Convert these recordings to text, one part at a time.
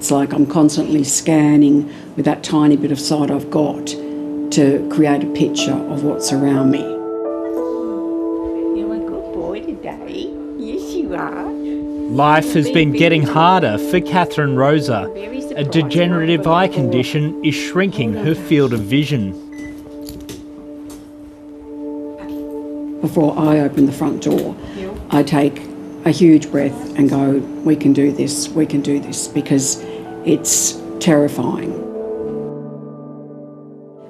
It's like I'm constantly scanning with that tiny bit of sight I've got to create a picture of what's around me. You're a good boy today. Yes, you are. Life has been getting harder for Catherine Rosa. A degenerative eye condition is shrinking her field of vision. Before I open the front door, I take a huge breath and go, we can do this, because it's terrifying.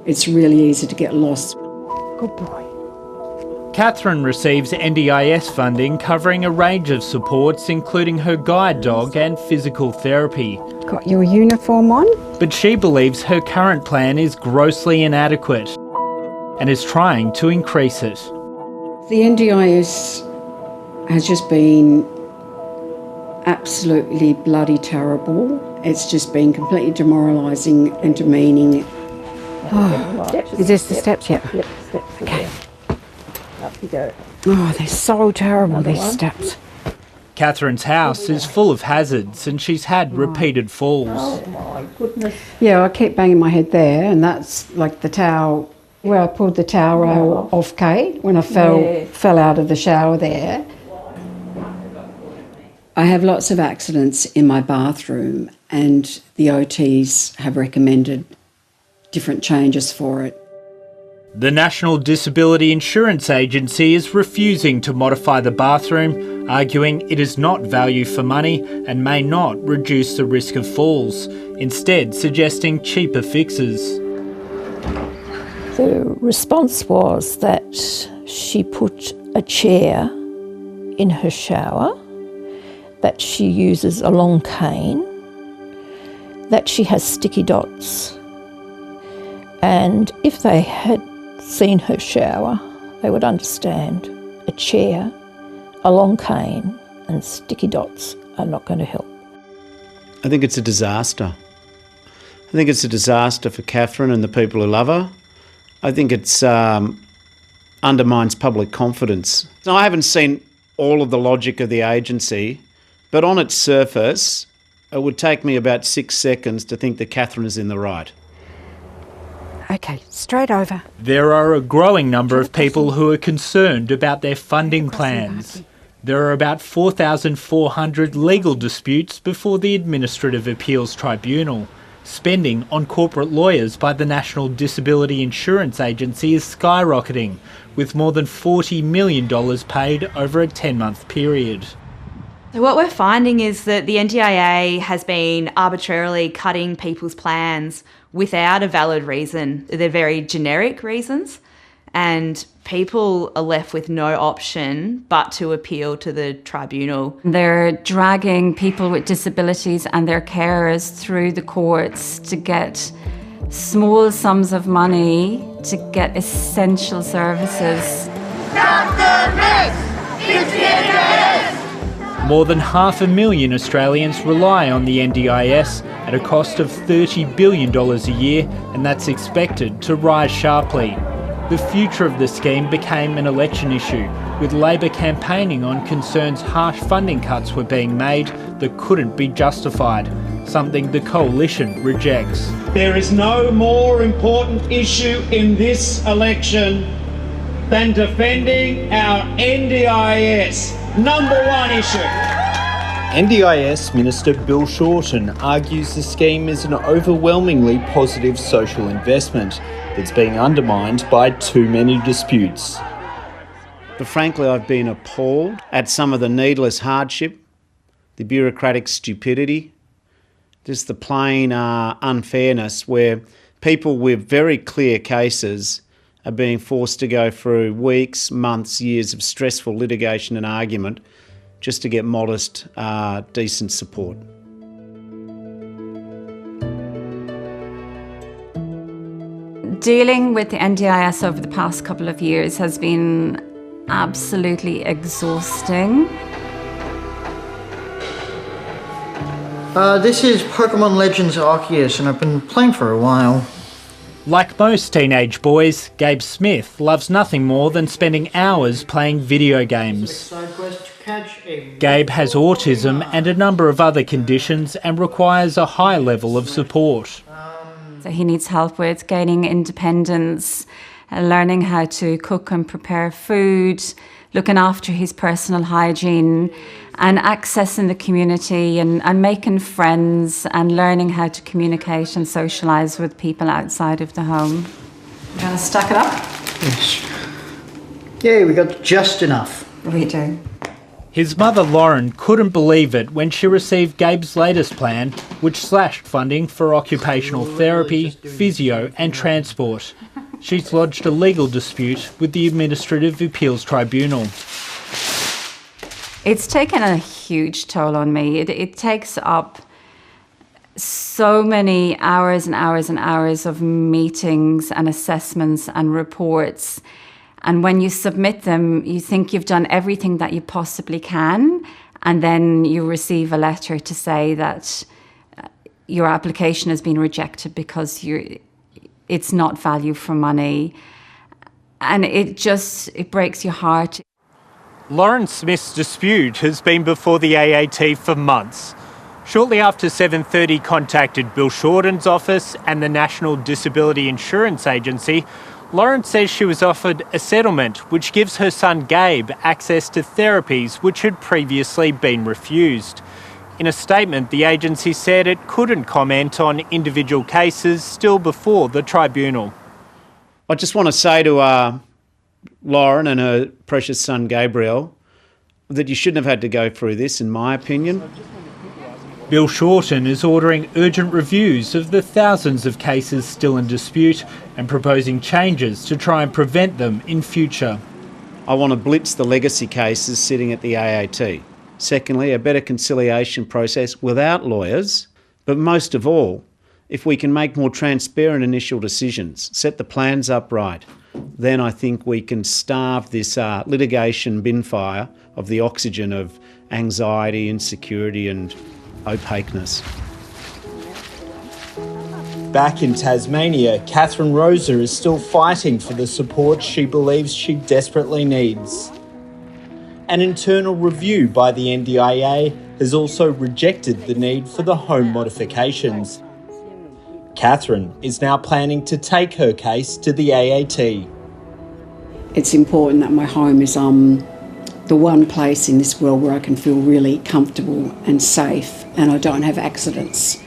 It's really easy to get lost. Good boy. Catherine receives NDIS funding covering a range of supports, including her guide dog and physical therapy. Got your uniform on? But she believes her current plan is grossly inadequate and is trying to increase it. The NDIS has just been absolutely bloody terrible. It's just been completely demoralising and demeaning. Oh, is this the steps yet? Yep, steps. Okay. Up you go. Oh, they're so terrible, these steps. Catherine's house is full of hazards and she's had repeated falls. Oh my goodness. Yeah, I keep banging my head there, and that's like the towel, where I pulled the towel rail off Kate when I fell out of the shower there. I have lots of accidents in my bathroom, and the OTs have recommended different changes for it. The National Disability Insurance Agency is refusing to modify the bathroom, arguing it is not value for money and may not reduce the risk of falls, instead suggesting cheaper fixes. The response was that she put a chair in her shower, that she uses a long cane, that she has sticky dots. And if they had seen her shower, they would understand a chair, a long cane and sticky dots are not going to help. I think it's a disaster. I think it's a disaster for Catherine and the people who love her. I think it's undermines public confidence. Now, I haven't seen all of the logic of the agency, but on its surface, it would take me about 6 seconds to think that Catherine is in the right. Okay, straight over. There are a growing number of people who are concerned about their funding plans. There are about 4,400 legal disputes before the Administrative Appeals Tribunal. Spending on corporate lawyers by the National Disability Insurance Agency is skyrocketing, with more than $40 million paid over a 10-month period. So what we're finding is that the NDIA has been arbitrarily cutting people's plans without a valid reason. They're very generic reasons, and people are left with no option but to appeal to the tribunal. They're dragging people with disabilities and their carers through the courts to get small sums of money to get essential services. More than 500,000 Australians rely on the NDIS at a cost of $30 billion a year, and that's expected to rise sharply. The future of the scheme became an election issue, with Labor campaigning on concerns harsh funding cuts were being made that couldn't be justified, something the coalition rejects. There is no more important issue in this election than defending our NDIS. Number one issue. NDIS Minister Bill Shorten argues the scheme is an overwhelmingly positive social investment that's being undermined by too many disputes. But frankly, I've been appalled at some of the needless hardship, the bureaucratic stupidity, just the plain unfairness where people with very clear cases are being forced to go through weeks, months, years of stressful litigation and argument just to get modest, decent support. Dealing with the NDIS over the past couple of years has been absolutely exhausting. This is Pokemon Legends Arceus, and I've been playing for a while. Like most teenage boys, Gabe Smith loves nothing more than spending hours playing video games. Side quest to catch Gabe has autism and a number of other conditions and requires a high level of support. So he needs help with gaining independence, learning how to cook and prepare food, looking after his personal hygiene, and accessing the community and making friends and learning how to communicate and socialise with people outside of the home. You going to stack it up? Yes. Yeah, we got just enough. We do. His mother Lauren couldn't believe it when she received Gabe's latest plan, which slashed funding for occupational therapy, physio and transport. She's lodged a legal dispute with the Administrative Appeals Tribunal. It's taken a huge toll on me. It takes up so many hours and hours and hours of meetings and assessments and reports. And when you submit them, you think you've done everything that you possibly can, and then you receive a letter to say that your application has been rejected because it's not value for money. And it breaks your heart. Lauren Smith's dispute has been before the AAT for months. Shortly after 7:30 contacted Bill Shorten's office and the National Disability Insurance Agency, Lauren says she was offered a settlement which gives her son Gabe access to therapies which had previously been refused. In a statement, the agency said it couldn't comment on individual cases still before the tribunal. I just want to say to Lauren and her precious son Gabriel that you shouldn't have had to go through this, in my opinion. Bill Shorten is ordering urgent reviews of the thousands of cases still in dispute and proposing changes to try and prevent them in future. I want to blitz the legacy cases sitting at the AAT. Secondly, a better conciliation process without lawyers. But most of all, if we can make more transparent initial decisions, set the plans up right, then I think we can starve this litigation bin fire of the oxygen of anxiety, insecurity and opaqueness. Back in Tasmania, Catherine Rosa is still fighting for the support she believes she desperately needs. An internal review by the NDIA has also rejected the need for the home modifications. Catherine is now planning to take her case to the AAT. It's important that my home is the one place in this world where I can feel really comfortable and safe and I don't have accidents.